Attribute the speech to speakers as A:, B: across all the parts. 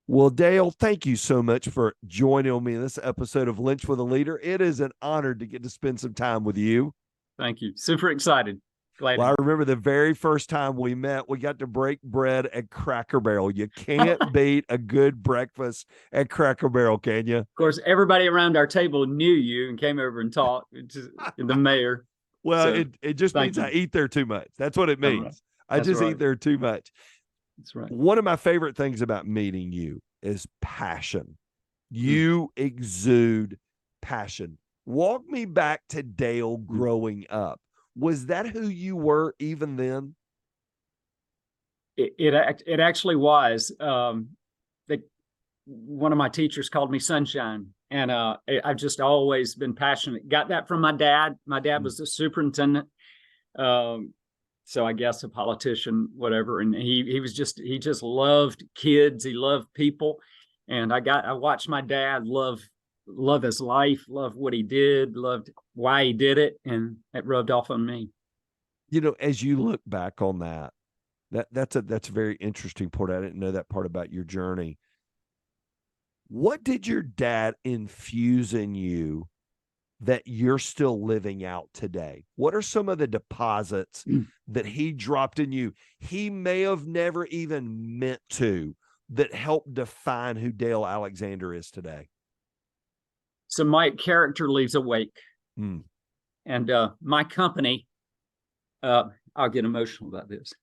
A: Well, Dale, thank you so much for joining me in this episode of Lynch with a Leader. It is an honor to get to spend some time with you.
B: Thank you. Super excited. Glad.
A: Well, I remember the very first time we met, we got to break bread at Cracker Barrel. You can't beat a good breakfast at Cracker Barrel, can you?
B: Of course, everybody around our table knew you and came over and talked. The mayor.
A: Well, so, it just means
B: you.
A: I eat there too much. That's what it means.
B: Right.
A: I just eat there too much.
B: That's right.
A: One of my favorite things about meeting you is passion. You exude passion. Walk me back to Dale growing up. Was that who you were even then?
B: It actually was. One of my teachers called me Sunshine, and I've just always been passionate. Got that from my dad. My dad was the superintendent, so I guess a politician, whatever. And he just loved kids. He loved people, and I watched my dad love his life, love what he did, loved why he did it, and it rubbed off on me.
A: You know, as you look back on that's a very interesting part. I didn't know that part about your journey. What did your dad infuse in you that you're still living out today? What are some of the deposits that he dropped in you he may have never even meant to, that helped define who Dale Alexander is today?
B: So my character leaves a wake. And my company, I'll get emotional about this.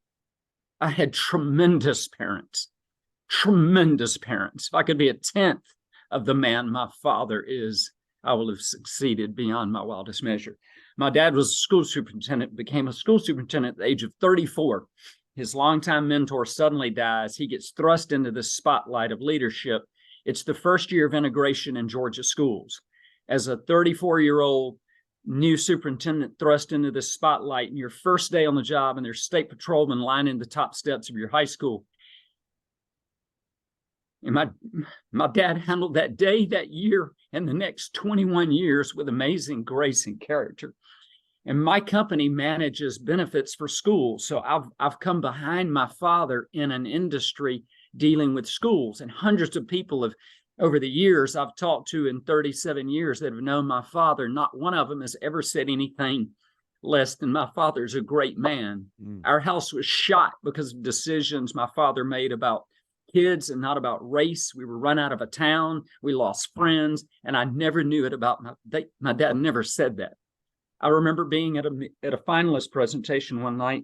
B: I had tremendous parents. If I could be a tenth of the man my father is, I will have succeeded beyond my wildest measure. My dad was a school superintendent, became a school superintendent at the age of 34. His longtime mentor suddenly dies. He gets thrust into the spotlight of leadership. It's the first year of integration in Georgia schools. As a 34-year-old new superintendent thrust into the spotlight, and your first day on the job, and there's state patrolmen lining the top steps of your high school. And my dad handled that day, that year, and the next 21 years with amazing grace and character. And my company manages benefits for schools. So I've come behind my father in an industry dealing with schools, and hundreds of people have, over the years I've talked to in 37 years that have known my father, not one of them has ever said anything less than my father's a great man. Our house was shot because of decisions my father made about kids and not about race. We were run out of a town. We lost friends, and I never knew it about my dad. Never said that. I remember being at a finalist presentation one night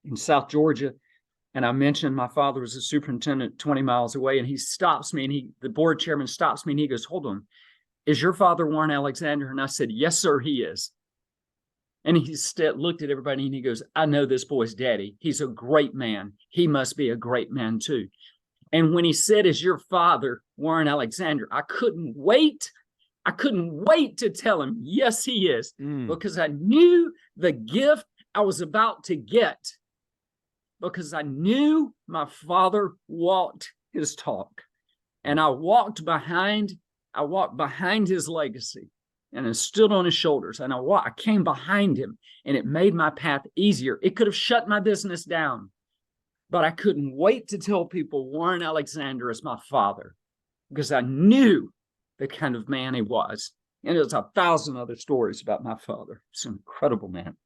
B: in South Georgia, and I mentioned my father was a superintendent 20 miles away, and he stops me, and the board chairman stops me, and he goes, "Hold on, is your father Warren Alexander?" And I said, "Yes, sir, he is." And he looked at everybody, and he goes, "I know this boy's daddy. He's a great man. He must be a great man too." And when he said, "Is your father Warren Alexander?" I couldn't wait to tell him, yes, he is, because I knew the gift I was about to get, because I knew my father walked his talk, and I walked behind his legacy, and I stood on his shoulders, and I came behind him, and it made my path easier. It could have shut my business down, but I couldn't wait to tell people Warren Alexander is my father, because I knew the kind of man he was. And there's 1,000 other stories about my father. It's an incredible man.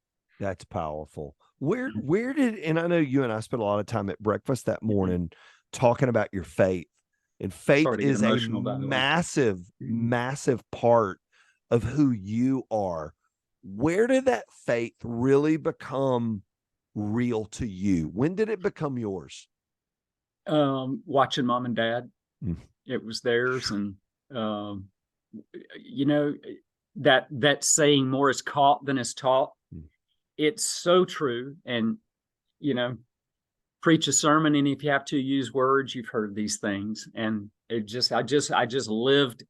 A: That's powerful. Where did, and I know you and I spent a lot of time at breakfast that morning talking about your faith. And faith is a massive part of who you are. Where did that faith really become real to you? When did it become yours?
B: Watching mom and dad. It was theirs. And you know, that saying, more is caught than is taught. It's so true. And, you know, preach a sermon, and if you have to use words, you've heard these things. And I just lived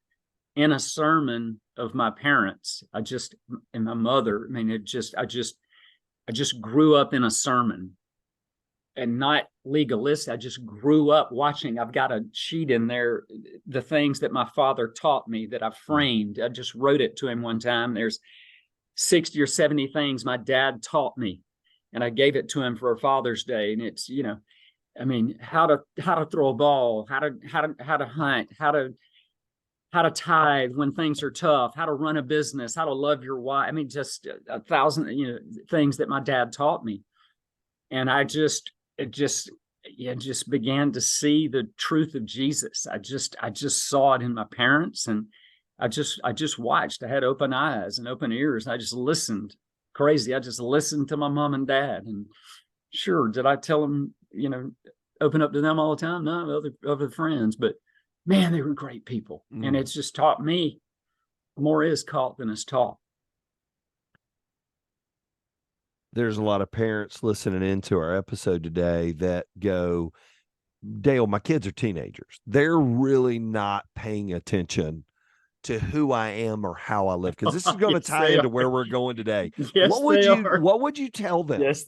B: in a sermon of my parents. And my mother, I mean, I just grew up in a sermon, and not legalist. I just grew up watching. I've got a sheet in there, the things that my father taught me that I framed. I just wrote it to him one time. There's 60 or 70 things my dad taught me, and I gave it to him for Father's Day. And it's, you know, I mean, how to throw a ball, how to hunt, how to tithe when things are tough, how to run a business, how to love your wife. I mean, just a thousand, things that my dad taught me. And just began to see the truth of Jesus. I just saw it in my parents, and I just watched. I had open eyes and open ears. I just listened. Crazy. I just listened to my mom and dad. And sure, did I tell them, open up to them all the time? No, other friends, but man, they were great people. And it's just taught me more is caught than is taught.
A: There's a lot of parents listening into our episode today that go, Dale, my kids are teenagers. They're really not paying attention to who I am or how I live, because this is going to tie into where we're going today.
B: Yes,
A: what would you tell them?
B: Yes,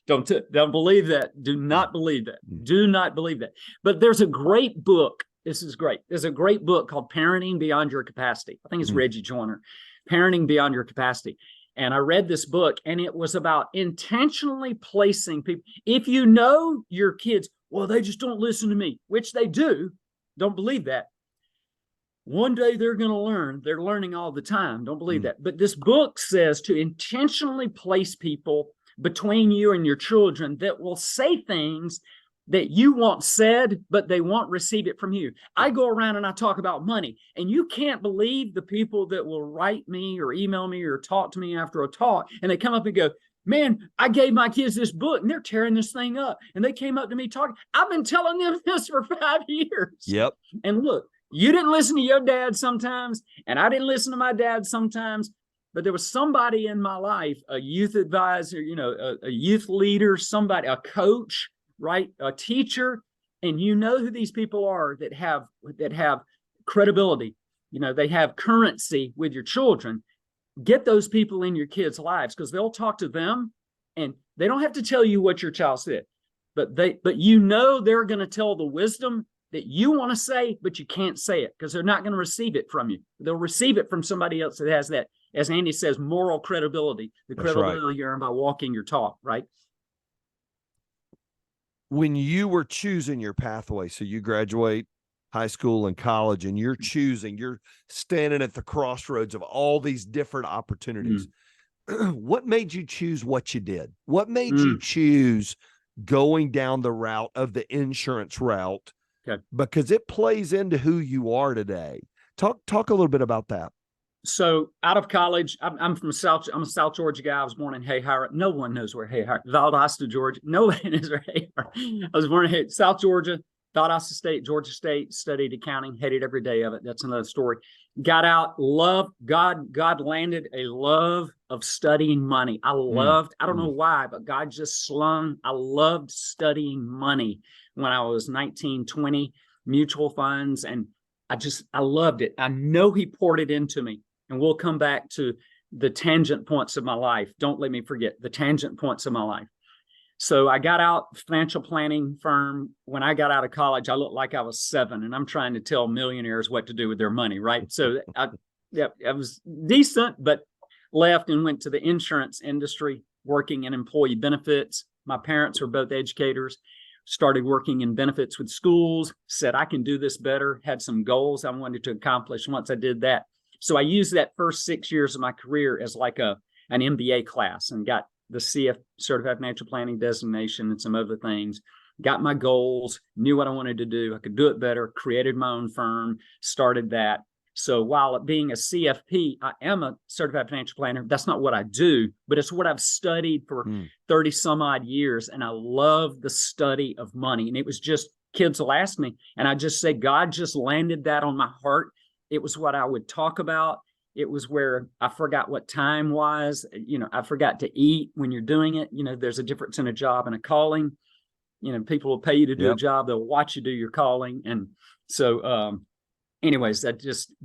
B: don't believe that. Do not believe that. Do not believe that. But there's a great book. This is great. There's a great book called Parenting Beyond Your Capacity. I think it's Reggie Joiner. Parenting Beyond Your Capacity. And I read this book, and it was about intentionally placing people. If you know your kids, well, they just don't listen to me, which they do. Don't believe that. One day they're going to learn. They're learning all the time. Don't believe that. But this book says to intentionally place people between you and your children that will say things that you want said, but they won't receive it from you. I go around and I talk about money, and you can't believe the people that will write me or email me or talk to me after a talk, and they come up and go, man, I gave my kids this book and they're tearing this thing up. And they came up to me talking. I've been telling them this for 5 years.
A: Yep.
B: And look, you didn't listen to your dad sometimes, and I didn't listen to my dad sometimes, but there was somebody in my life, a youth advisor, a youth leader, somebody, a coach, right? A teacher. And you know who these people are that have credibility. They have currency with your children. Get those people in your kids' lives, because they'll talk to them, and they don't have to tell you what your child said, but they're going to tell the wisdom that you want to say, but you can't say it because they're not going to receive it from you. They'll receive it from somebody else that has that, as Andy says, moral credibility, the credibility you earn by walking your talk, right?
A: When you were choosing your pathway, so you graduate high school and college, and you're standing at the crossroads of all these different opportunities. What made you choose what you did? What made you choose going down the route of the insurance route? Okay. Because it plays into who you are today. Talk a little bit about that.
B: So out of college, I'm I'm a South Georgia guy. I was born in Hayhire. No one knows where Hayhire, Valdosta, Georgia. Nobody knows where Hayhire. I was born in South Georgia, Valdosta State, Georgia State, studied accounting, hated every day of it. That's another story. Got out, loved God. God landed a love of studying money. I don't know why, but God just I loved studying money when I was 19, 20, mutual funds. And I loved it. I know he poured it into me. And we'll come back to the tangent points of my life. Don't let me forget the tangent points of my life. So I got out, financial planning firm. When I got out of college, I looked like I was 7, and I'm trying to tell millionaires what to do with their money, right? So I was decent, but left and went to the insurance industry, working in employee benefits. My parents were both educators. Started working in benefits with schools, said I can do this better, had some goals I wanted to accomplish once I did that. So I used that first 6 years of my career as like an MBA class, and got the CF, Certified Financial Planning designation, and some other things. Got my goals, knew what I wanted to do. I could do it better, created my own firm, started that. So while being a CFP, I am a certified financial planner. That's not what I do, but it's what I've studied for 30 some odd years. And I love the study of money. And it was just, kids will ask me, and I just say, God just landed that on my heart. It was what I would talk about. It was where I forgot what time was. I forgot to eat when you're doing it. There's a difference in a job and a calling. People will pay you to do a job. They'll watch you do your calling. And so, anyways,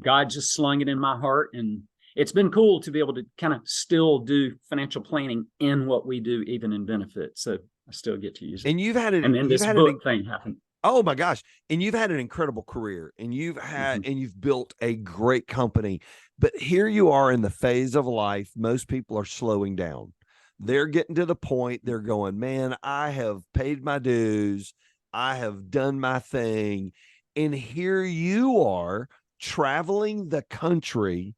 B: God just slung it in my heart, and it's been cool to be able to kind of still do financial planning in what we do, even in benefits. So I still get to use it.
A: And you've had it.
B: And then this book thing happened.
A: Oh my gosh. And you've had an incredible career, and you've built a great company, but here you are in the phase of life. Most people are slowing down. They're getting to the point they're going, man, I have paid my dues. I have done my thing. And here you are traveling the country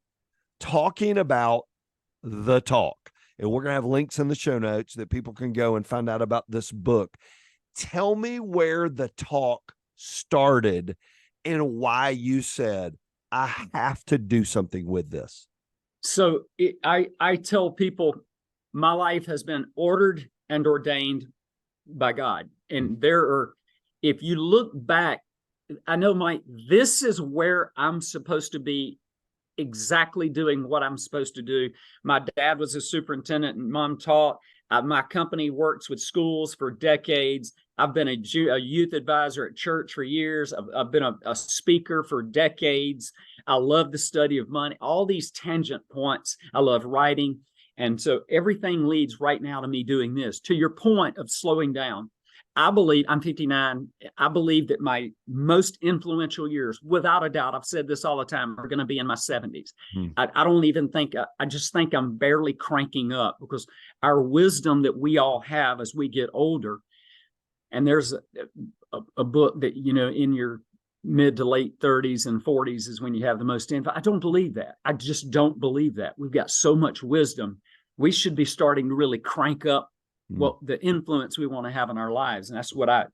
A: talking about the talk. And we're going to have links in the show notes that people can go and find out about this book. Tell me where the talk started and why you said, I have to do something with this.
B: So I tell people my life has been ordered and ordained by God. And if you look back, I know this is where I'm supposed to be, exactly doing what I'm supposed to do. My dad was a superintendent and mom taught. My company works with schools for decades. I've been a youth advisor at church for years. I've been a speaker for decades. I love the study of money, all these tangent points. I love writing. And so everything leads right now to me doing this. To your point of slowing down, I believe, I'm 59. I believe that my most influential years, without a doubt, I've said this all the time, are going to be in my 70s. I don't even think, I just think I'm barely cranking up, because our wisdom that we all have as we get older, and there's a book that, in your mid to late 30s and 40s is when you have the most info. I don't believe that. I just don't believe that. We've got so much wisdom. We should be starting to really crank up what the influence we want to have in our lives. And that's what I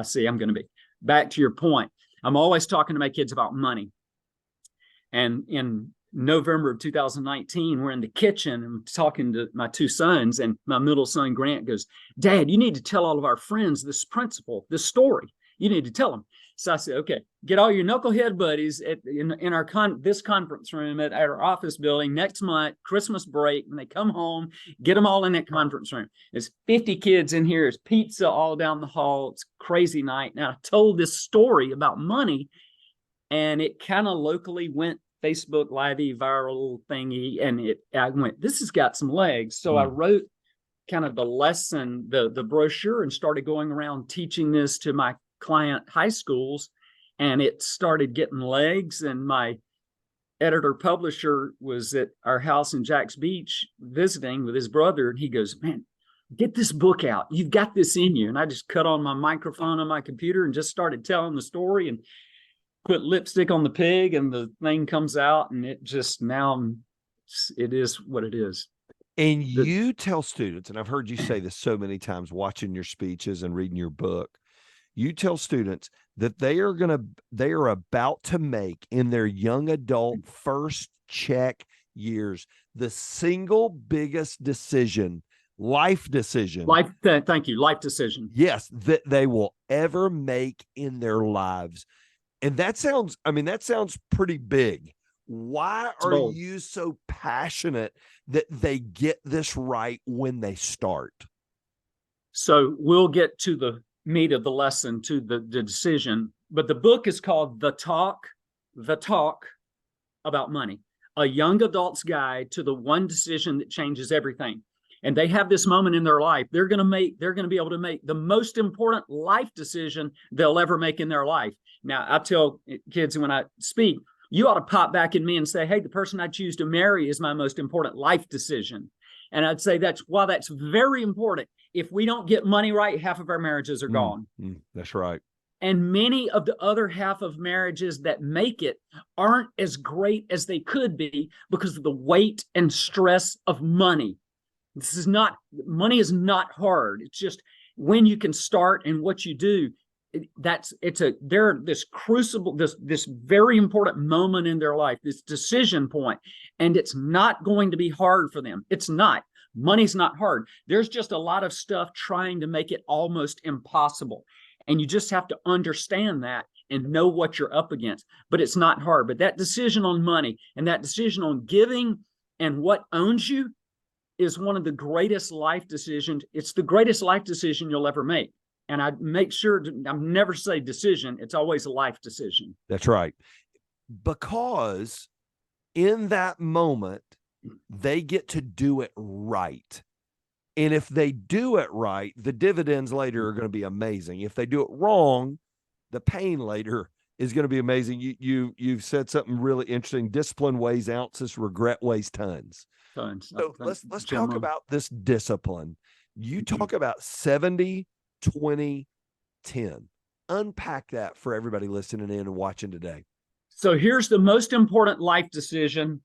B: see I'm going to be. Back to your point, I'm always talking to my kids about money. And in November of 2019, we're in the kitchen and talking to my two sons, and my middle son, Grant, goes, Dad, you need to tell all of our friends this principle, this story. You need to tell them. So I said, okay, get all your knucklehead buddies in our this conference room at our office building next month, Christmas break, when they come home, get them all in that conference room. There's 50 kids in here. There's pizza all down the hall. It's a crazy night. Now, I told this story about money, and it kind of locally went Facebook Livey viral thingy. And I went, this has got some legs. So I wrote kind of the lesson, the brochure, and started going around teaching this to my client high schools, and it started getting legs. And my editor publisher was at our house in Jack's Beach visiting with his brother, and he goes, man, get this book out. You've got this in you. And I just cut on my microphone on my computer and just started telling the story and put lipstick on the pig, and the thing comes out, and it just it is what it is.
A: And you tell students, and I've heard you say this so many times watching your speeches and reading your book, you tell students that they are about to make in their young adult first check years the single biggest decision, life decision.
B: Thank you. Life decision.
A: Yes, that they will ever make in their lives. And that sounds pretty big. Why are you so passionate that they get this right when they start?
B: So we'll get to the meat of the lesson, to the decision, but the book is called The Talk About Money, a young adult's guide to the one decision that changes everything. And they have this moment in their life. They're going to be able to make the most important life decision they'll ever make in their life. Now, I tell kids when I speak, you ought to pop back in me and say, hey, the person I choose to marry is my most important life decision. And I'd say that's very important. If we don't get money right, half of our marriages are gone.
A: That's right.
B: And many of the other half of marriages that make it aren't as great as they could be because of the weight and stress of money. Money is not hard. It's just when you can start and what you do. They're this crucible, this very important moment in their life, this decision point, and it's not going to be hard for them. It's not. Money's not hard. There's just a lot of stuff trying to make it almost impossible. And you just have to understand that and know what you're up against. But it's not hard. But that decision on money and that decision on giving and what owns you is one of the greatest life decisions. It's the greatest life decision you'll ever make. And I make sure I never say decision. It's always a life decision.
A: That's right. Because in that moment, they get to do it right. And if they do it right, the dividends later are going to be amazing. If they do it wrong, the pain later is going to be amazing. You've said something really interesting. Discipline weighs ounces, regret weighs tons. So let's talk about this discipline. You talk about 70, 20, 10. unpack that for everybody listening in and watching today.
B: So here's the most important life decision.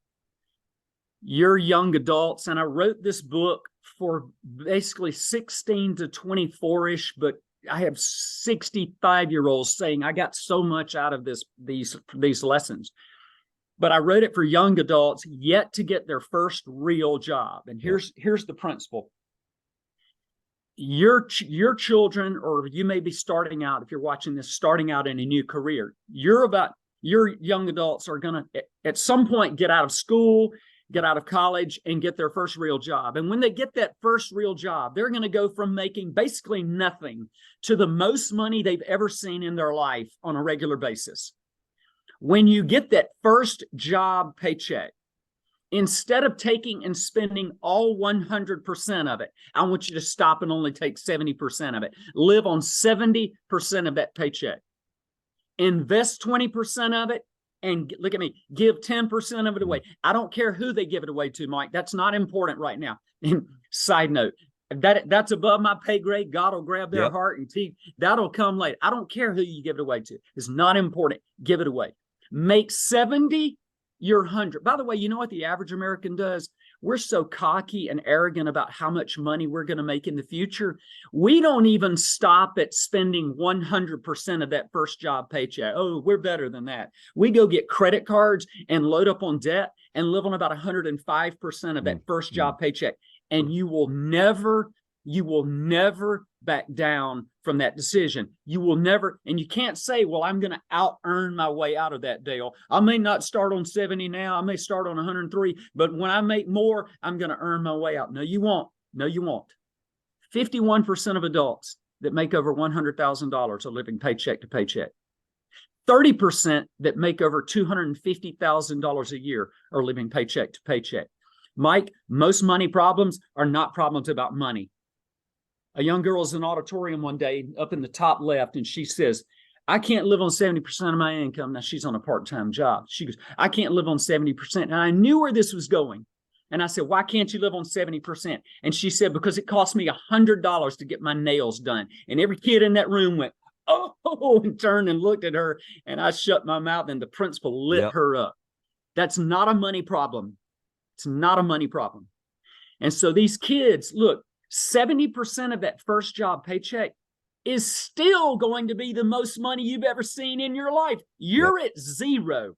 B: You're young adults, and I wrote this book for basically 16 to 24-ish, but I have 65-year-olds saying I got so much out of these lessons. But I wrote it for young adults yet to get their first real job. And here's the principle. Your children, or you may be starting out, if you're watching this, starting out in a new career. Your young adults are going to, at some point, get out of school, get out of college, and get their first real job. And when they get that first real job, they're going to go from making basically nothing to the most money they've ever seen in their life on a regular basis. When you get that first job paycheck, instead of taking and spending all 100% of it, I want you to stop and only take 70% of it. Live on 70% of that paycheck. Invest 20% of it, and look at me, give 10% of it away. I don't care who they give it away to, Mike. That's not important right now. And side note, that's above my pay grade. God will grab their heart and teeth. That'll come later. I don't care who you give it away to. It's not important. Give it away. Make 70 your 100. By the way, you know what the average American does? We're so cocky and arrogant about how much money we're going to make in the future. We don't even stop at spending 100% of that first job paycheck. Oh, we're better than that. We go get credit cards and load up on debt and live on about 105% of that first job paycheck. And you will never back down from that decision. You will never, and you can't say, well, I'm going to out-earn my way out of that deal. I may not start on 70 now. I may start on 103, but when I make more, I'm going to earn my way out. No, you won't. No, you won't. 51% of adults that make over $100,000 are living paycheck to paycheck. 30% that make over $250,000 a year are living paycheck to paycheck. Mike, most money problems are not problems about money. A young girl was in an auditorium one day up in the top left, and she says, I can't live on 70% of my income. Now, she's on a part-time job. She goes, I can't live on 70%. And I knew where this was going. And I said, why can't you live on 70%? And she said, because it cost me $100 to get my nails done. And every kid in that room went, oh, and turned and looked at her. And I shut my mouth, and the principal lit her up. That's not a money problem. It's not a money problem. And so these kids, look, 70% of that first job paycheck is still going to be the most money you've ever seen in your life. You're at zero.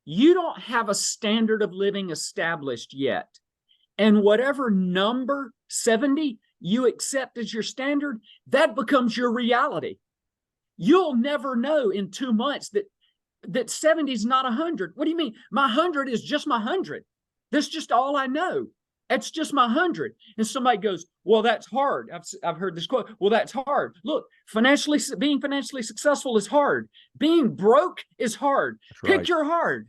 B: You don't have a standard of living established yet. And whatever number, 70, you accept as your standard, that becomes your reality. You'll never know in 2 months that 70 is not 100. What do you mean? My 100 is just my 100. That's just all I know. That's just my 100. And somebody goes, well, that's hard. I've heard this quote. Well, that's hard. Look, being financially successful is hard. Being broke is hard. Pick your hard.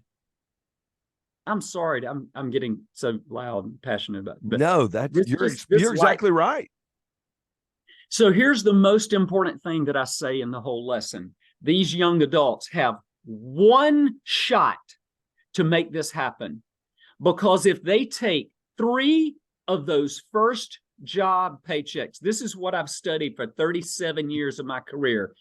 B: I'm sorry. I'm getting so loud and passionate about it.
A: No, you're exactly right.
B: So here's the most important thing that I say in the whole lesson. These young adults have one shot to make this happen. Because if they take 3 of those first job paychecks, this is what I've studied for 37 years of my career.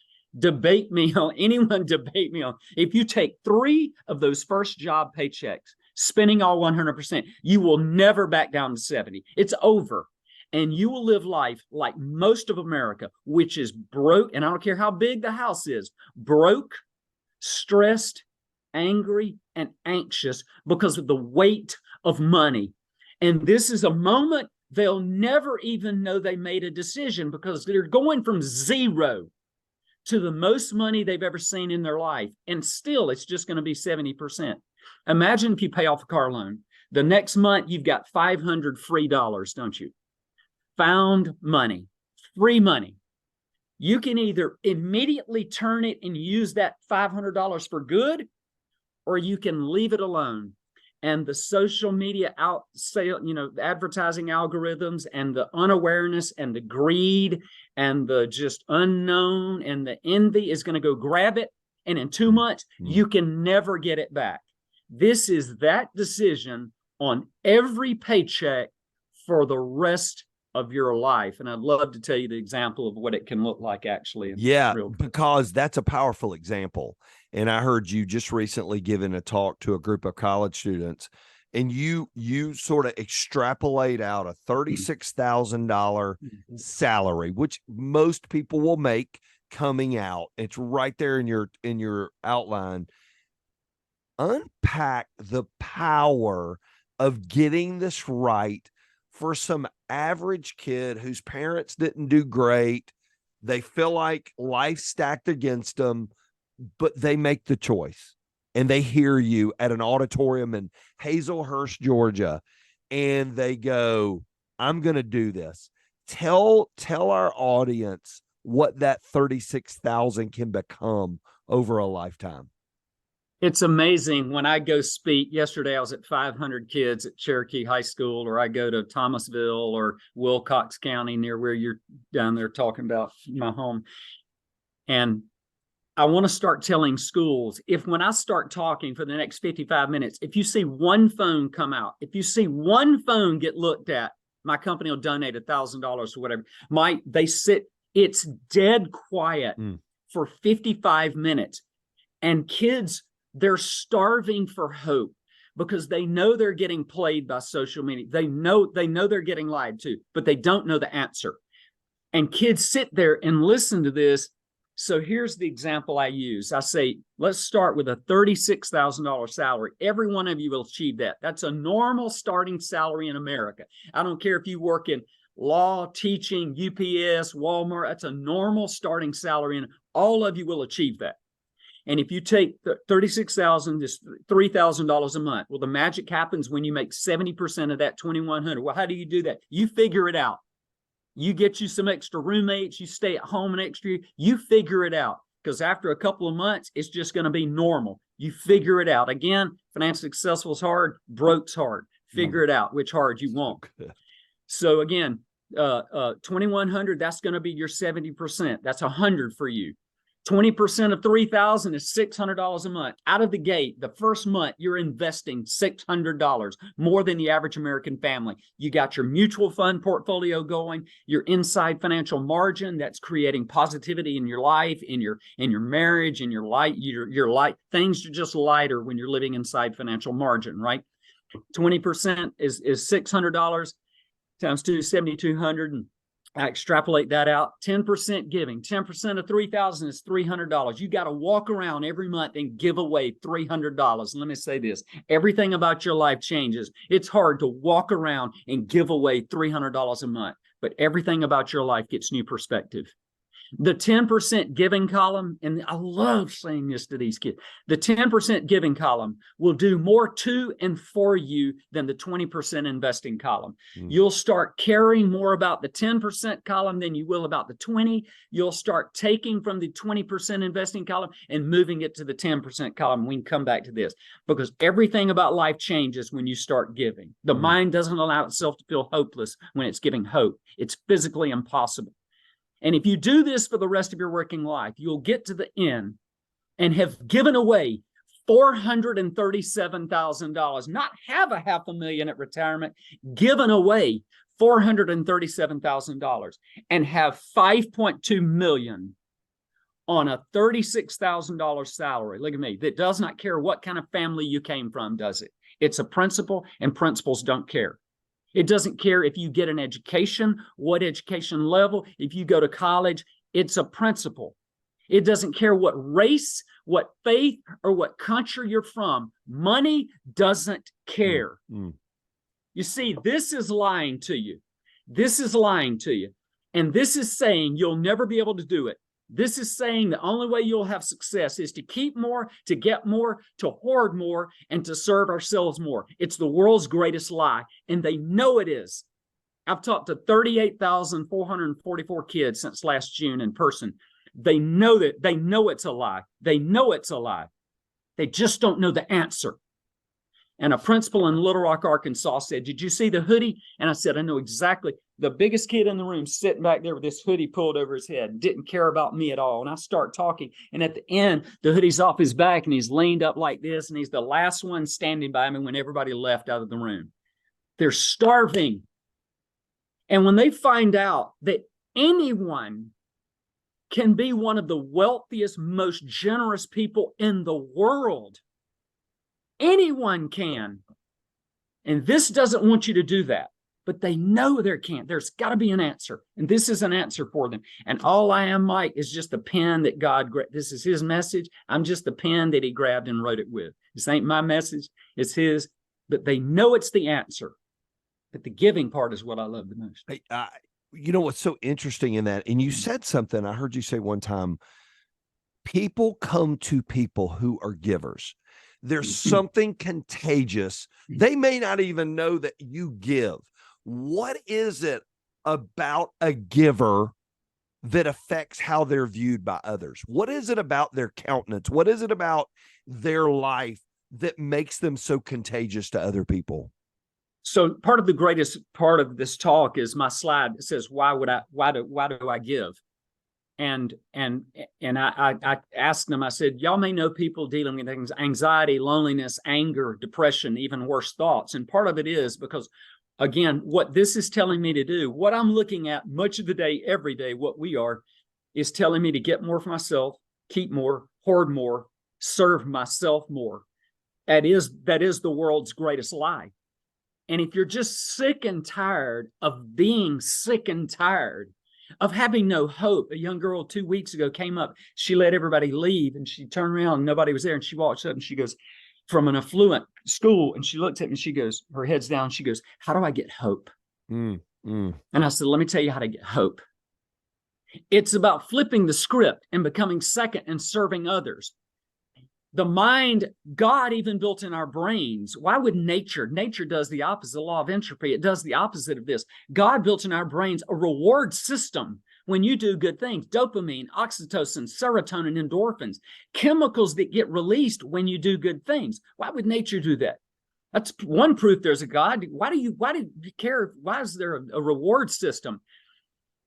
B: Anyone debate me on. If you take 3 of those first job paychecks, spending all 100%, you will never back down to 70. It's over. And you will live life like most of America, which is broke. And I don't care how big the house is, broke, stressed, angry, and anxious because of the weight of money. And this is a moment they'll never even know they made a decision because they're going from zero to the most money they've ever seen in their life. And still, it's just going to be 70%. Imagine if you pay off a car loan. The next month, you've got $500 free, don't you? Found money, free money. You can either immediately turn it and use that $500 for good, or you can leave it alone. And the social media advertising algorithms and the unawareness and the greed and the just unknown and the envy is going to go grab it. And in 2 months, you can never get it back. This is that decision on every paycheck for the rest of your life. And I'd love to tell you the example of what it can look like actually.
A: Yeah, because that's a powerful example. And I heard you just recently giving a talk to a group of college students, and you sort of extrapolate out a $36,000 salary, which most people will make coming out. It's right there in your outline. Unpack the power of getting this right for some average kid whose parents didn't do great. They feel like life stacked against them, but they make the choice and they hear you at an auditorium in Hazelhurst, Georgia, and they go, I'm going to do this. Tell our audience what that 36,000 can become over a lifetime.
B: It's amazing. When I go speak, yesterday I was at 500 kids at Cherokee High School, or I go to Thomasville or Wilcox County near where you're down there talking about my home. And I want to start telling schools, when I start talking for the next 55 minutes, if you see one phone come out, if you see one phone get looked at, my company will donate $1,000 or whatever. It's dead quiet for 55 minutes. And kids, they're starving for hope because they know they're getting played by social media. They know they're getting lied to, but they don't know the answer. And kids sit there and listen to this. So here's the example I use. I say, let's start with a $36,000 salary. Every one of you will achieve that. That's a normal starting salary in America. I don't care if you work in law, teaching, UPS, Walmart. That's a normal starting salary, and all of you will achieve that. And if you take $36,000, just $3,000 a month, well, the magic happens when you make 70% of that $2,100. Well, how do you do that? You figure it out. You get you some extra roommates. You stay at home an extra year. You figure it out, because after a couple of months, it's just going to be normal. You figure it out. Again, financially successful is hard. Broke's hard. Figure it out which hard you want. So again, 2,100. That's going to be your 70%. That's 100 for you. 20% of 3,000 is $600 a month. Out of the gate, the first month, you're investing $600, more than the average American family. You got your mutual fund portfolio going, your inside financial margin that's creating positivity in your life, in your marriage, in your life. Your life, things are just lighter when you're living inside financial margin, right? 20% is $600 times 2, 7,200, and I extrapolate that out. 10% giving. 10% of 3,000 is $300. You got to walk around every month and give away $300. Let me say this. Everything about your life changes. It's hard to walk around and give away $300 a month, but everything about your life gets new perspective. The 10% giving column, and I love saying this to these kids, the 10% giving column will do more to and for you than the 20% investing column. You'll start caring more about the 10% column than you will about the 20. You'll start taking from the 20% investing column and moving it to the 10% column. We can come back to this, because everything about life changes when you start giving. The mind doesn't allow itself to feel hopeless when it's giving hope. It's physically impossible. And if you do this for the rest of your working life, you'll get to the end and have given away $437,000, not have $500,000 at retirement, given away $437,000 and have $5.2 million on a $36,000 salary. Look at me. That does not care what kind of family you came from, does it? It's a principle, and principles don't care. It doesn't care if you get an education, what education level, if you go to college, it's a principle. It doesn't care what race, what faith, or what country you're from. Money doesn't care. You see, this is lying to you. This is lying to you. And this is saying you'll never be able to do it. This is saying the only way you'll have success is to keep more, to get more, to hoard more, and to serve ourselves more. It's the world's greatest lie, and they know it is. I've talked to 38,444 kids since last June in person. They know that. They know it's a lie. They know it's a lie. They just don't know the answer. And a principal in Little Rock, Arkansas said, "Did you see the hoodie?" And I said, "I know exactly." The biggest kid in the room sitting back there with this hoodie pulled over his head, didn't care about me at all. And I start talking. And at the end, the hoodie's off his back and he's leaned up like this. And he's the last one standing by me when everybody left out of the room. They're starving. And when they find out that anyone can be one of the wealthiest, most generous people in the world, anyone can. And this doesn't want you to do that, but they know there can't. There's got to be an answer. And this is an answer for them. And all I am, Mike, is just the pen that God grabbed. This is his message. I'm just the pen that he grabbed and wrote it with. This ain't my message. It's his. But they know it's the answer. But the giving part is what I love the most.
A: You know what's so interesting in that? And you said something, I heard you say one time, people come to people who are givers. There's something contagious. They may not even know that you give. What is it about a giver that affects how they're viewed by others? What is it about their countenance? What is it about their life that makes them so contagious to other people?
B: So part of the greatest part of this talk is my slide. It says, why do I give? And I asked them, I said, y'all may know people dealing with things, anxiety, loneliness, anger, depression, even worse thoughts. And part of it is because, again, what this is telling me to do, what I'm looking at much of the day, every day, what we are, is telling me to get more for myself, keep more, hoard more, serve myself more. That is the world's greatest lie. And if you're just sick and tired of being sick and tired of having no hope, a young girl 2 weeks ago came up. She let everybody leave and she turned around and nobody was there. And she walks up and she goes, from an affluent school, and she looks at me and she goes, her head's down. She goes, how do I get hope? And I said, let me tell you how to get hope. It's about flipping the script and becoming second and serving others. The mind, God even built in our brains. Why would nature does the opposite, the law of entropy. It does the opposite of this. God built in our brains a reward system when you do good things. Dopamine, oxytocin, serotonin, endorphins, chemicals that get released when you do good things. Why would nature do that? That's one proof there's a God. Why do you care? Why is there a reward system?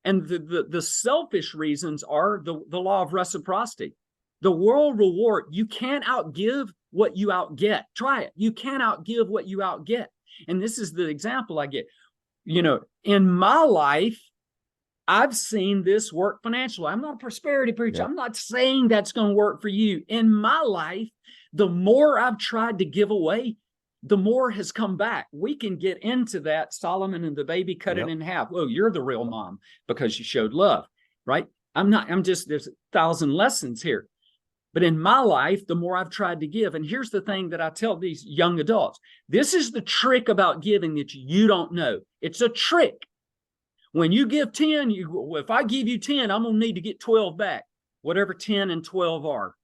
B: And the selfish reasons are the law of reciprocity. The world reward, you can't outgive what you outget. Try it. You can't outgive what you outget. And this is the example I get. You know, in my life, I've seen this work financially. I'm not a prosperity preacher.
A: Yep.
B: I'm not saying that's going to work for you. In my life, the more I've tried to give away, the more has come back. We can get into that. Solomon and the baby cut it in half. Well, you're the real mom because you showed love, right? There's 1,000 lessons here. But in my life, the more I've tried to give, and here's the thing that I tell these young adults, this is the trick about giving that you don't know. It's a trick. When you give 10, if I give you 10, I'm going to need to get 12 back, whatever 10 and 12 are.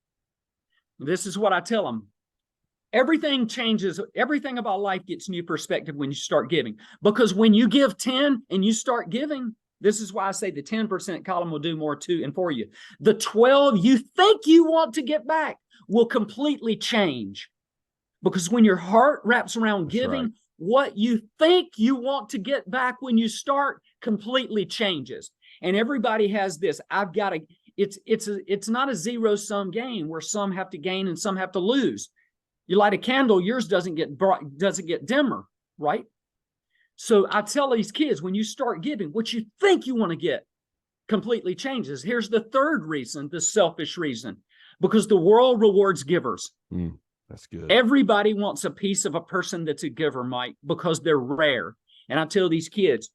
B: This is what I tell them. Everything changes. Everything about life gets new perspective when you start giving. Because when you give 10 and you start giving, this is why I say the 10% column will do more to and for you. The 12 you think you want to get back will completely change. Because when your heart wraps around giving, what you think you want to get back when you start completely changes. And everybody has this. It's not a zero-sum game where some have to gain and some have to lose. You light a candle, yours doesn't get dimmer, right? So I tell these kids, when you start giving, what you think you want to get completely changes. Here's the third reason, the selfish reason, because the world rewards givers.
A: That's good.
B: Everybody wants a piece of a person that's a giver, Mike, because they're rare. And I tell these kids,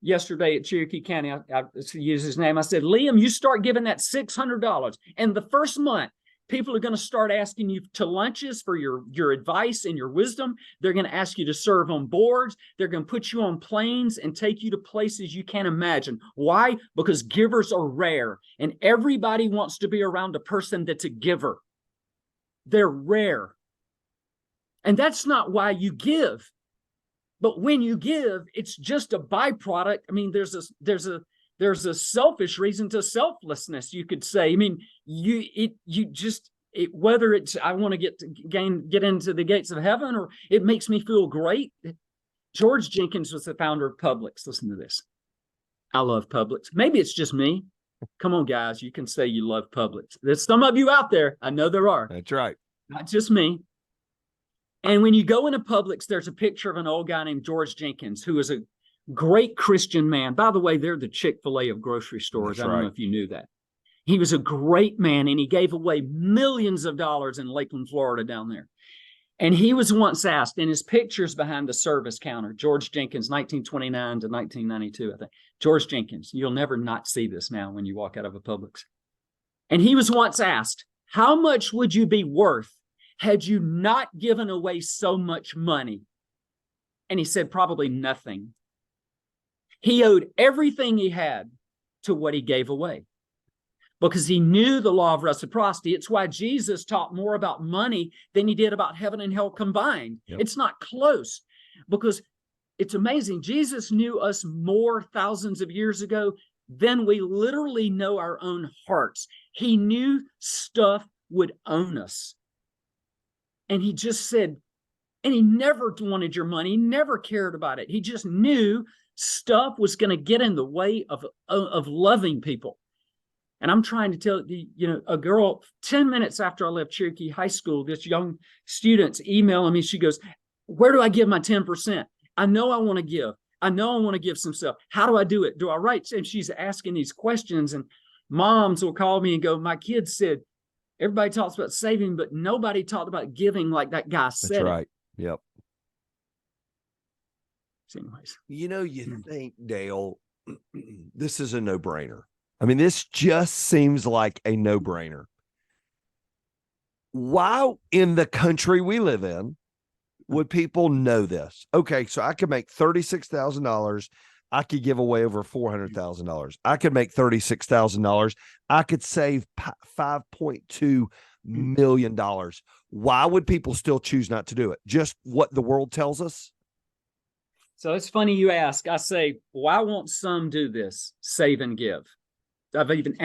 B: yesterday at Cherokee County, I use his name. I said, Liam, you start giving that $600. And the first month, people are going to start asking you to lunches for your advice and your wisdom. They're going to ask you to serve on boards. They're going to put you on planes and take you to places you can't imagine. Why? Because givers are rare. And everybody wants to be around a person that's a giver. They're rare. And that's not why you give. But when you give, it's just a byproduct. I mean, there's a selfish reason to selflessness, you could say. I mean, whether it's I want to get into the gates of heaven or it makes me feel great. George Jenkins was the founder of Publix. Listen to this. I love Publix. Maybe it's just me. Come on, guys. You can say you love Publix. There's some of you out there. I know there are.
A: That's right.
B: Not just me. And when you go into Publix, there's a picture of an old guy named George Jenkins, who was Great Christian man. By the way, they're the Chick-fil-A of grocery stores.
A: That's
B: I don't know
A: right.
B: if you knew that. He was a great man, and he gave away millions of dollars in Lakeland, Florida, down there. And he was once asked, in his pictures behind the service counter, George Jenkins, 1929 to 1992, I think. George Jenkins, you'll never not see this now when you walk out of a Publix. And he was once asked, how much would you be worth had you not given away so much money? And he said, probably nothing. He owed everything he had to what he gave away, because he knew the law of reciprocity. It's why Jesus taught more about money than he did about heaven and hell combined. Yep. It's not close, because it's amazing. Jesus knew us more thousands of years ago than we literally know our own hearts. He knew stuff would own us. And he just said, and he never wanted your money, he never cared about it. He just knew stuff was going to get in the way of loving people. And I'm trying to tell you, a girl, 10 minutes after I left Cherokee High School, this young student's emailing me. She goes, where do I give my 10%? I know I want to give. I know I want to give some stuff. How do I do it? Do I write? And she's asking these questions, and moms will call me and go, my kids said, everybody talks about saving, but nobody talked about giving like that guy said.
A: That's right. Yep.
B: So anyways.
A: You think, Dale, this is a no-brainer. I mean, this just seems like a no-brainer. Why in the country we live in would people know this? Okay, so I could make $36,000. I could give away over $400,000. I could make $36,000. I could save $5.2 million. Why would people still choose not to do it? Just what the world tells us?
B: So it's funny you ask. I say, why won't some do this? Save and give. I've even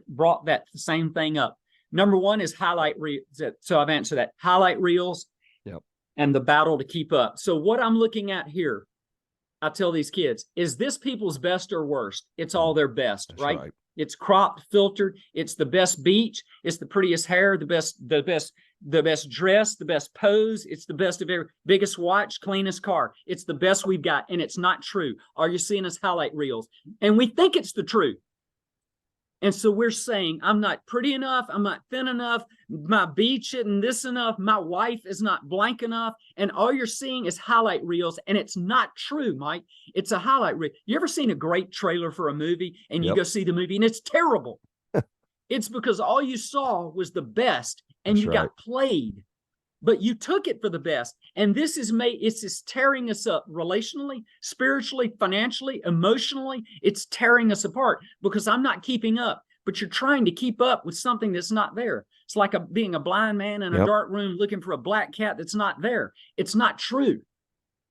B: brought that same thing up. Number one is highlight reels. So I've answered that. Highlight reels.
A: Yep.
B: And the battle to keep up. So what I'm looking at here, I tell these kids, is this people's best or worst? It's all their best, right? It's cropped, filtered. It's the best beach. It's the prettiest hair, the best dress, the best pose. It's the best of every, biggest watch, cleanest car. It's the best we've got. And it's not true. All you're seeing is highlight reels. And we think it's the truth. And so we're saying, I'm not pretty enough. I'm not thin enough. My beach isn't this enough. My wife is not blank enough. And all you're seeing is highlight reels. And it's not true, Mike. It's a highlight reel. You ever seen a great trailer for a movie and you go see the movie and it's terrible? It's because all you saw was the best and you got played. But you took it for the best. And this is it's just tearing us up relationally, spiritually, financially, emotionally. It's tearing us apart because I'm not keeping up. But you're trying to keep up with something that's not there. It's like being a blind man in a dark room looking for a black cat that's not there. It's not true,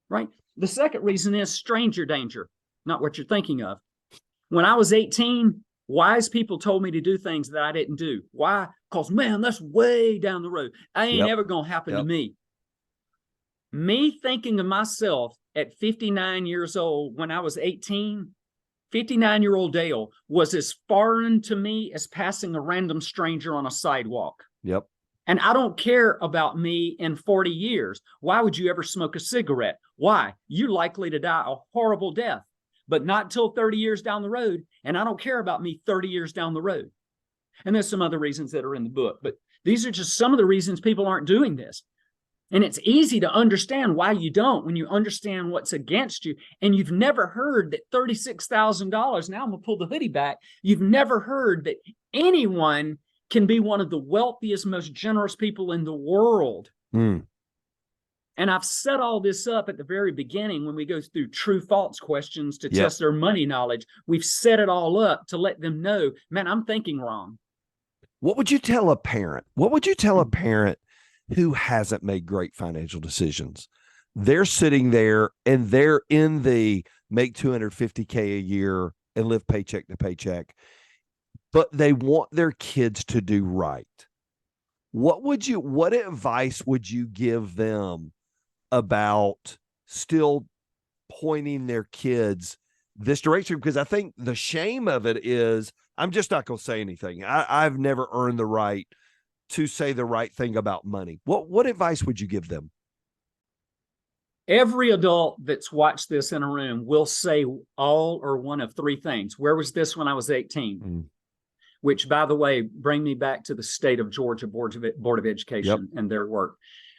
B: right? The second reason is stranger danger, not what you're thinking of. When I was 18, wise people told me to do things that I didn't do. Why? Because, man, that's way down the road. I ain't ever going to happen to me. Me thinking of myself at 59 years old when I was 18, 59-year-old Dale was as foreign to me as passing a random stranger on a sidewalk.
A: Yep.
B: And I don't care about me in 40 years. Why would you ever smoke a cigarette? Why? You're likely to die a horrible death, but not until 30 years down the road. And I don't care about me 30 years down the road. And there's some other reasons that are in the book, but these are just some of the reasons people aren't doing this. And it's easy to understand why you don't when you understand what's against you. And you've never heard that $36,000, now I'm going to pull the hoodie back. You've never heard that anyone can be one of the wealthiest, most generous people in the world. And I've set all this up at the very beginning when we go through true false questions to test their money knowledge. We've set it all up to let them know, man, I'm thinking wrong.
A: What would you tell a parent? What would you tell a parent who hasn't made great financial decisions? They're sitting there and they're in the make $250K a year and live paycheck to paycheck, but they want their kids to do right. What advice would you give them about still pointing their kids this direction? Because I think the shame of it is, I'm just not going to say anything. I've never earned the right to say the right thing about money. What advice would you give them?
B: Every adult that's watched this in a room will say all or one of three things. Where was this when I was 18?
A: Mm.
B: Which, by the way, bring me back to the state of Georgia Board of Education and their work.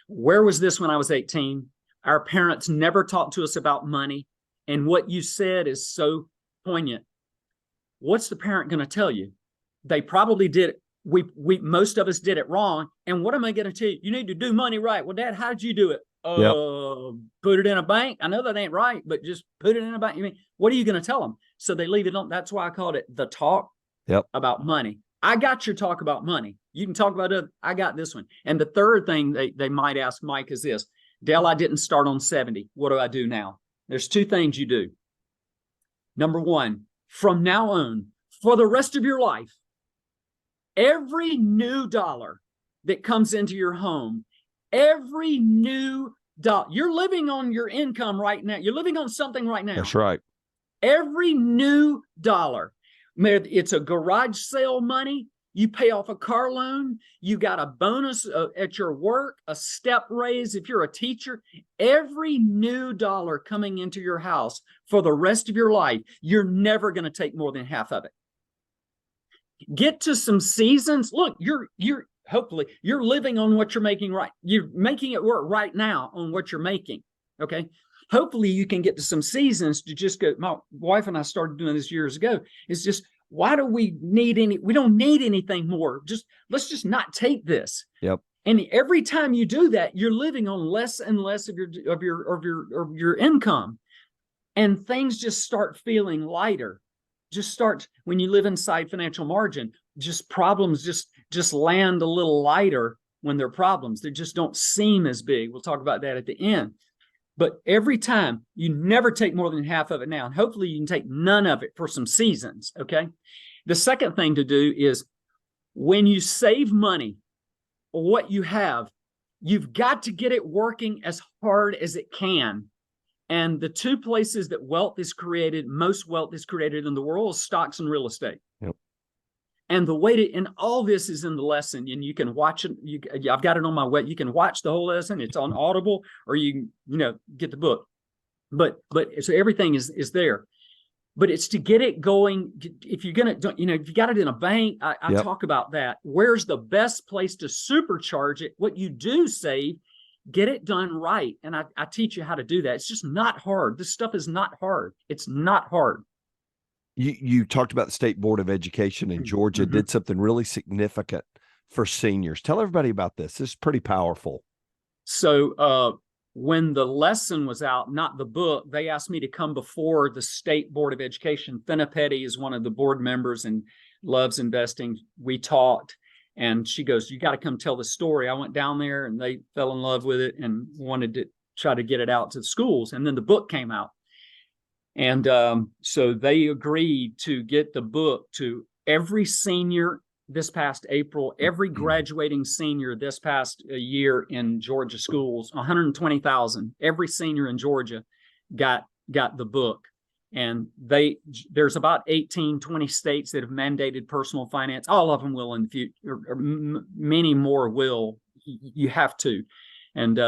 B: Where was this when I was 18? Our parents never talked to us about money. And what you said is so poignant. What's the parent going to tell you? They probably did it. Most of us did it wrong. And what am I going to tell you? You need to do money right. Well, Dad, how did you do it? Put it in a bank. I know that ain't right, but just put it in a bank. You mean, what are you going to tell them? So they leave it on. That's why I called it the talk about money. I got your talk about money. You can talk about it. I got this one. And the third thing they might ask Mike is this: Dale, I didn't start on 70. What do I do now? There's two things you do. Number one, from now on, for the rest of your life, every new dollar that comes into your home, every new dollar, you're living on your income right now. You're living on something right now.
A: That's right.
B: Every new dollar, it's a garage sale money, you pay off a car loan, you got a bonus at your work, a step raise if you're a teacher, every new dollar coming into your house for the rest of your life, you're never going to take more than half of it. Get to some seasons. Look, you're hopefully you're living on what you're making right. You're making it work right now on what you're making. Okay. Hopefully you can get to some seasons to just go. My wife and I started doing this years ago. It's just, why do we need we don't need anything more. Let's just not take this.
A: Yep.
B: And every time you do that, you're living on less and less of your income. And things just start feeling lighter. Just start when you live inside financial margin, just problems just land a little lighter when they're problems. They just don't seem as big. We'll talk about that at the end. But every time, you never take more than half of it now. And hopefully you can take none of it for some seasons, okay? The second thing to do is when you save money, or what you have, you've got to get it working as hard as it can. And the two places that most wealth is created in the world is stocks and real estate.
A: Yep.
B: And the way and all this is in the lesson, and you can watch it. I've got it on my web. You can watch the whole lesson. It's on Audible, or you can, get the book. But so everything is there. But it's to get it going. If you're gonna, if you got it in a bank, I talk about that. Where's the best place to supercharge it? What you do save, get it done right. And I teach you how to do that. It's just not hard. This stuff is not hard. It's not hard.
A: You talked about the State Board of Education in Georgia did something really significant for seniors. Tell everybody about this. This is pretty powerful.
B: So when the lesson was out, not the book, they asked me to come before the State Board of Education. Fenna Petty is one of the board members and loves investing. We talked, and she goes, "You got to come tell the story." I went down there, and they fell in love with it and wanted to try to get it out to the schools. And then the book came out. And so they agreed to get the book to every senior this past April, every graduating senior this past year in Georgia schools, 120,000, every senior in Georgia got the book. And there's about 18, 20 states that have mandated personal finance. All of them will in the future, or many more will. You have to. And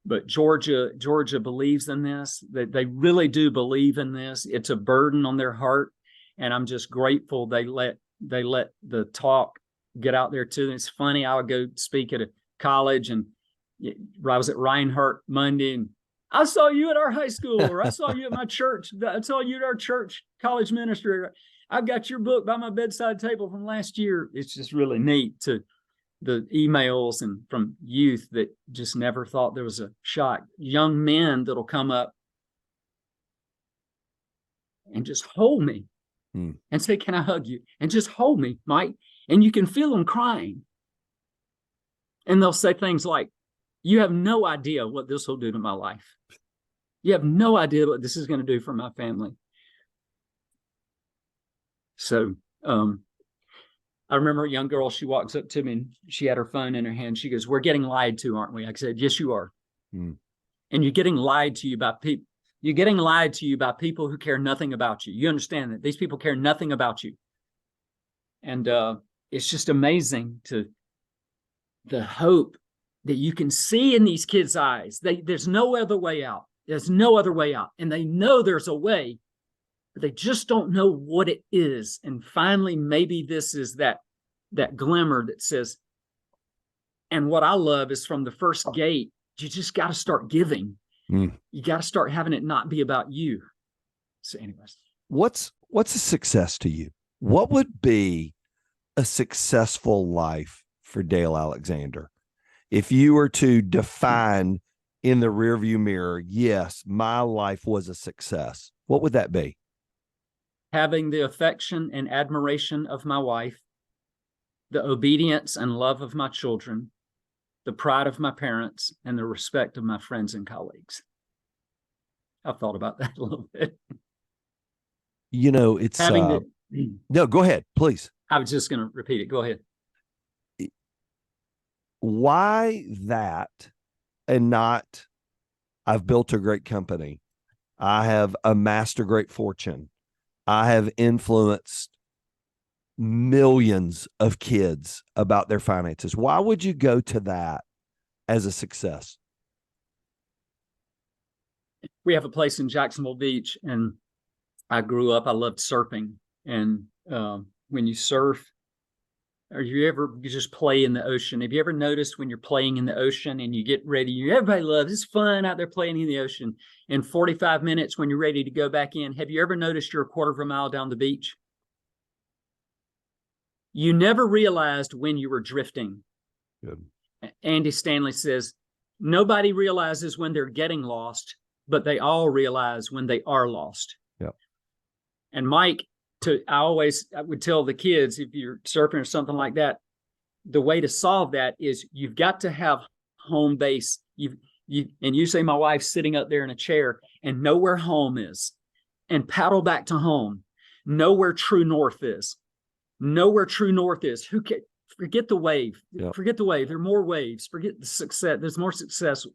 B: but Georgia believes in this. They really do believe in this. It's a burden on their heart, and I'm just grateful they let the talk get out there too. And it's funny. I would go speak at a college, and I was at Reinhardt Monday, and I saw you at our high school, or I saw you at my church. I saw you at our church college ministry. I've got your book by my bedside table from last year. It's just really neat to the emails and from youth that just never thought there was a shot. Young men that'll come up and just hold me and say, "Can I hug you?" And just hold me, Mike. And you can feel them crying. And they'll say things like, "You have no idea what this will do to my life. You have no idea what this is going to do for my family." So, I remember a young girl, she walks up to me and she had her phone in her hand. She goes, "We're getting lied to, aren't we?" I said, "Yes, you are." And you're getting lied to you by people. You're getting lied to you by people who care nothing about you. You understand that these people care nothing about you. And it's just amazing to the hope that you can see in these kids' eyes. There's no other way out. There's no other way out. And they know there's a way, but they just don't know what it is. And finally, maybe this is that glimmer that says, and what I love is from the first gate, you just got to start giving. You got to start having it not be about you. So anyways.
A: What's a success to you? What would be a successful life for Dale Alexander? If you were to define in the rearview mirror, yes, my life was a success, what would that be?
B: Having the affection and admiration of my wife, the obedience and love of my children, the pride of my parents, and the respect of my friends and colleagues. I've thought about that a little bit.
A: You know, it's no, go ahead, please.
B: I was just going to repeat it. Go ahead.
A: Why that and not, I've built a great company, I have amassed a great fortune, I have influenced millions of kids about their finances? Why would you go to that as a success?
B: We have a place in Jacksonville Beach, and I grew up, I loved surfing. And when you surf, or you just play in the ocean, have you ever noticed when you're playing in the ocean and you get ready, everybody loves, it's fun out there playing in the ocean. In 45 minutes, when you're ready to go back in, have you ever noticed you're a quarter of a mile down the beach? You never realized when you were drifting.
A: Good.
B: Andy Stanley says, nobody realizes when they're getting lost, but they all realize when they are lost.
A: Yep.
B: And Mike, I would tell the kids, if you're surfing or something like that, the way to solve that is you've got to have home base. And you say my wife's sitting up there in a chair and know where home is, and paddle back to home. Know where true north is. Know where true north is. Forget the wave. Yep. Forget the wave. There are more waves. Forget the success. There's more success.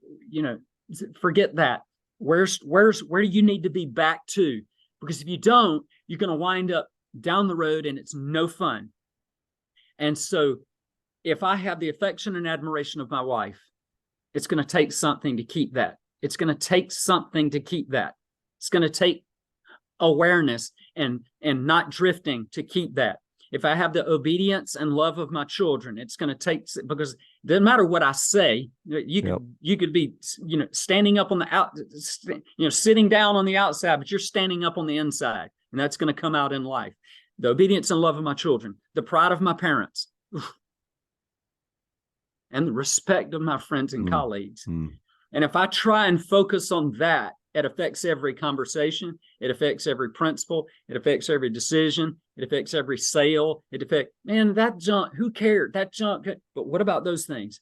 B: Forget that. Where do you need to be back to? Because if you don't, you're going to wind up down the road and it's no fun. And so if I have the affection and admiration of my wife, it's going to take something to keep that. It's going to take something to keep that. It's going to take awareness and not drifting to keep that. If I have the obedience and love of my children, it's going to take, because it doesn't matter what I say. You could be, standing up on the sitting down on the outside, but you're standing up on the inside, and that's going to come out in life. The obedience and love of my children, the pride of my parents, and the respect of my friends and colleagues. And if I try and focus on that, it affects every conversation. It affects every principle. It affects every decision. It affects every sale. That junk, who cared? That junk. But what about those things?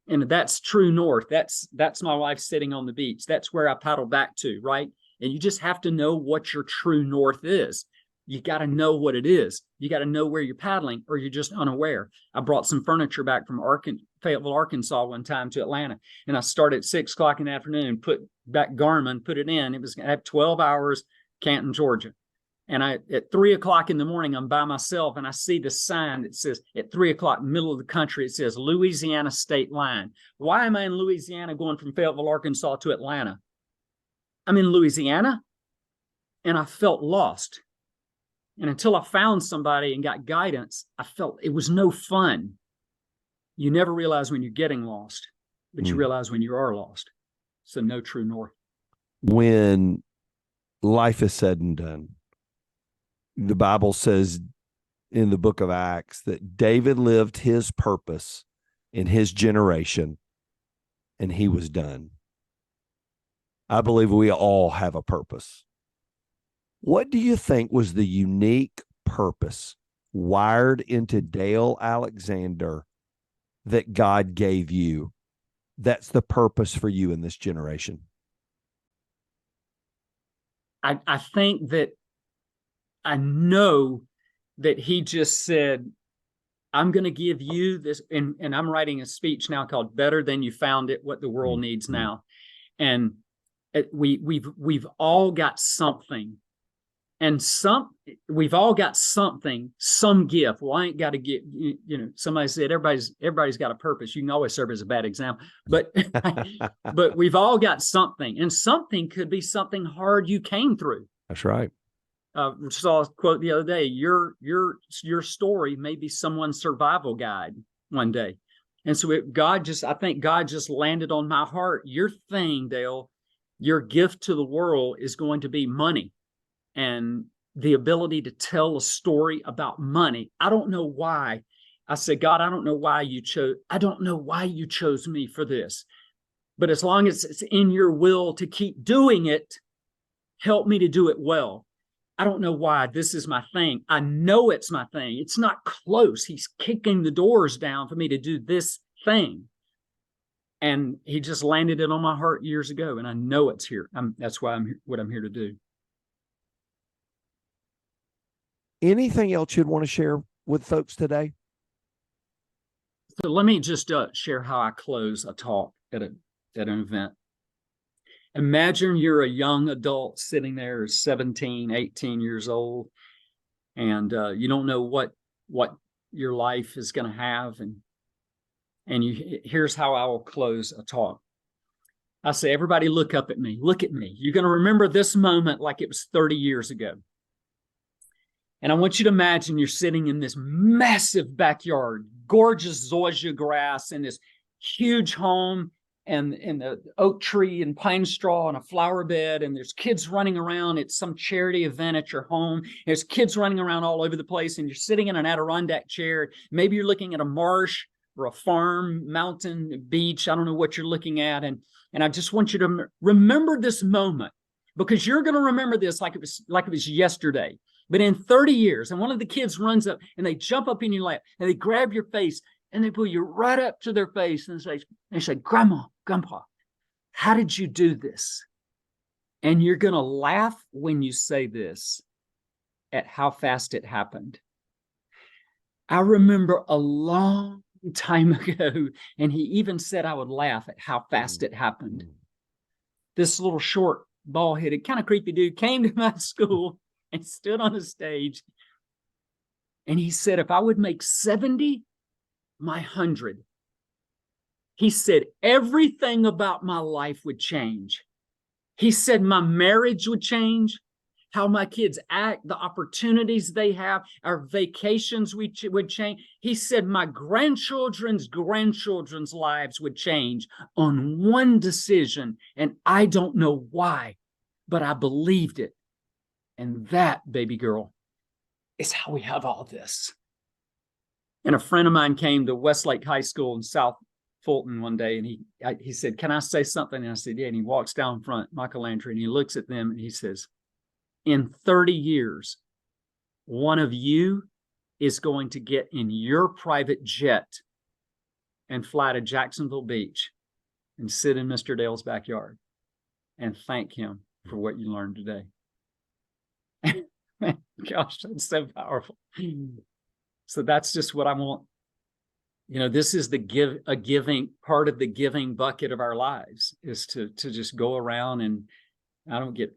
B: And that's true north. That's my wife sitting on the beach. That's where I paddle back to, right? And you just have to know what your true north is. You got to know what it is. You got to know where you're paddling, or you're just unaware. I brought some furniture back from Fayetteville, Arkansas one time to Atlanta, and I started at 6 o'clock in the afternoon, put back Garmin, put it in. It was going to have 12 hours, Canton, Georgia. And at 3 o'clock in the morning, I'm by myself, and I see the sign that says at 3 o'clock, middle of the country, it says Louisiana state line. Why am I in Louisiana going from Fayetteville, Arkansas to Atlanta? I'm in Louisiana, and I felt lost. And until I found somebody and got guidance, I felt it was no fun. You never realize when you're getting lost, but you realize when you are lost. So no true north.
A: When life is said and done, the Bible says in the book of Acts that David lived his purpose in his generation, and he was done. I believe we all have a purpose. What do you think was the unique purpose wired into Dale Alexander that God gave you? That's the purpose for you in this generation.
B: I think that I know that he just said, I'm going to give you this. And I'm writing a speech now called Better Than You Found It, What the World Needs Now. And we've all got something And we've all got something, some gift. Well, I ain't got to get, somebody said everybody's got a purpose. You can always serve as a bad example, but but we've all got something, and something could be something hard you came through.
A: That's right.
B: Saw a quote the other day. Your story may be someone's survival guide one day. And so I think God just landed on my heart. Your thing, Dale, your gift to the world is going to be money and the ability to tell a story about money. I don't know why. I said, God, I don't know why you chose me for this. But as long as it's in your will to keep doing it, help me to do it well. I don't know why this is my thing. I know it's my thing. It's not close. He's kicking the doors down for me to do this thing. And he just landed it on my heart years ago. And I know it's here. That's why what I'm here to do.
A: Anything else you'd want to share with folks today?
B: So let me just share how I close a talk at an event. Imagine you're a young adult sitting there, 17, 18 years old, and you don't know what your life is going to have. And here's how I will close a talk. I say, everybody look up at me. Look at me. You're going to remember this moment like it was 30 years ago. And I want you to imagine you're sitting in this massive backyard, gorgeous zoysia grass, and this huge home, and the oak tree and pine straw and a flower bed, and there's kids running around. It's some charity event at your home. There's kids running around all over the place, and you're sitting in an Adirondack chair. Maybe you're looking at a marsh or a farm, mountain, beach. I don't know what you're looking at. And I just want you to remember this moment, because you're going to remember this like it was yesterday. But in 30 years, and one of the kids runs up and they jump up in your lap and they grab your face and they pull you right up to their face and they say, Grandma, Grandpa, how did you do this? And you're going to laugh when you say this at how fast it happened. I remember a long time ago, and he even said I would laugh at how fast it happened. This little short, bald-headed, kind of creepy dude came to my school and stood on the stage. And he said, if I would make 70, my 100. He said, everything about my life would change. He said, my marriage would change, how my kids act, the opportunities they have, our vacations would change. He said, my grandchildren's lives would change on one decision. And I don't know why, but I believed it. And that, baby girl, is how we have all this. And a friend of mine came to Westlake High School in South Fulton one day, and he said, can I say something? And I said, yeah. And he walks down front, Michelangelo, and he looks at them and he says, in 30 years, one of you is going to get in your private jet and fly to Jacksonville Beach and sit in Mr. Dale's backyard and thank him for what you learned today. Gosh, that's so powerful. So that's just what I want. This is a giving part of the giving bucket of our lives, is to just go around, and I don't get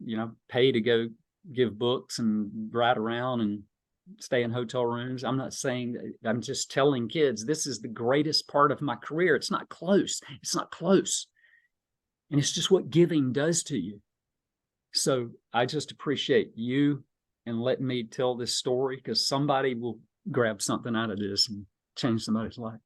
B: paid to go give books and ride around and stay in hotel rooms. I'm not saying that. I'm just telling kids this is the greatest part of my career. It's not close. And it's just what giving does to you. So I just appreciate you and letting me tell this story, because somebody will grab something out of this and change somebody's life.